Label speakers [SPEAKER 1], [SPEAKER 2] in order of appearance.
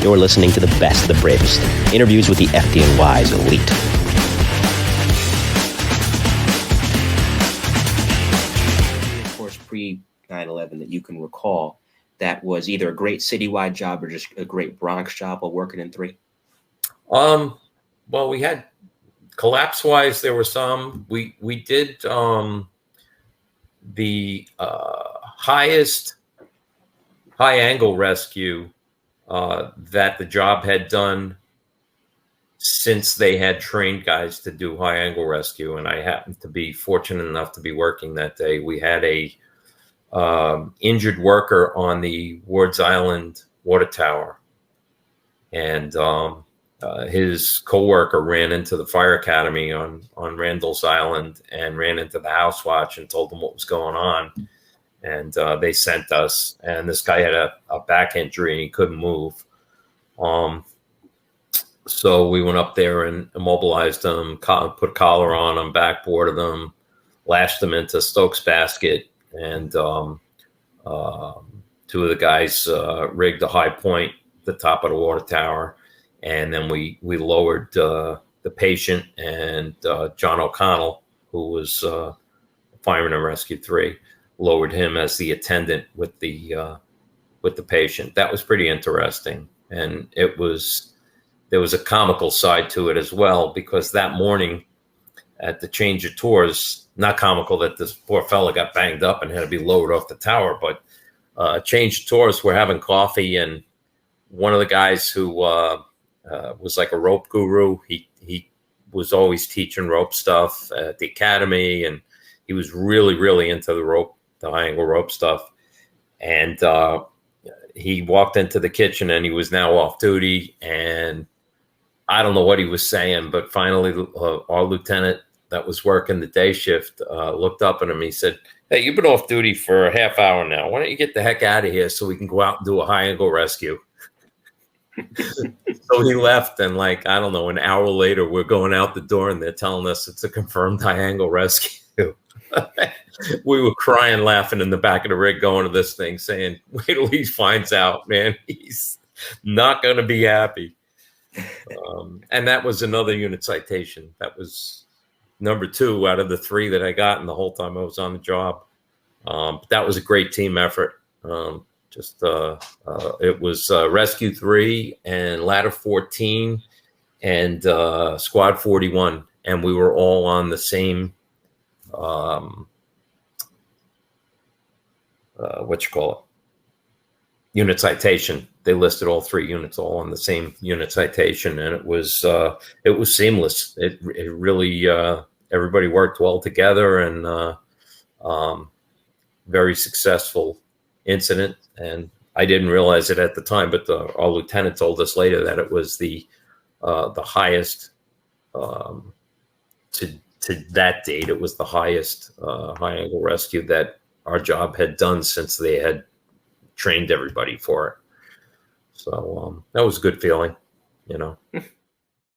[SPEAKER 1] You're listening to the best, the bravest. Interviews with the FDNY's elite. Of course, pre 9/11 that you can recall that was either a great citywide job or just a great Bronx job while working in 3?
[SPEAKER 2] Well, we had collapse-wise, there were some. We did the highest high-angle rescue that the job had done since they had trained guys to do high-angle rescue, and I happened to be fortunate enough to be working that day. We had a injured worker on the Wards Island water tower, and his coworker ran into the fire academy on Randall's Island and ran into the house watch and told them what was going on. And they sent us, and this guy had a back injury and he couldn't move. So we went up there and immobilized him, put a collar on him, backboarded him, lashed him into Stokes basket, and 2 of the guys rigged a high point at the top of the water tower. And then we lowered the patient, and John O'Connell, who was fireman in Rescue 3, lowered him as the attendant with the patient. That was pretty interesting, and there was a comical side to it as well, because that morning at the change of tours, not comical that this poor fella got banged up and had to be lowered off the tower, but change of tours, we're having coffee, and one of the guys who was like a rope guru. He was always teaching rope stuff at the academy, and he was really, really into the high angle rope stuff. And he walked into the kitchen, and he was now off duty. And I don't know what he was saying, but finally our lieutenant that was working the day shift looked up at him. He said, "Hey, you've been off duty for a half hour now. Why don't you get the heck out of here so we can go out and do a high angle rescue?" So he left, and I don't know, an hour later, we're going out the door, and they're telling us it's a confirmed high angle rescue. We were crying, laughing in the back of the rig, going to this thing, saying, "Wait till he finds out, man. He's not going to be happy." And that was another unit citation. That was number 2 out of the 3 that I got in the whole time I was on the job. But that was a great team effort. It was Rescue 3 and Ladder 14 and Squad 41, and we were all on the same unit citation. They listed all 3 units all on the same unit citation, and it was seamless. It really everybody worked well together, and very successful incident. And I didn't realize it at the time, but our lieutenant told us later that it was the highest to that date. It was the highest high angle rescue that our job had done since they had trained everybody for it. So that was a good feeling,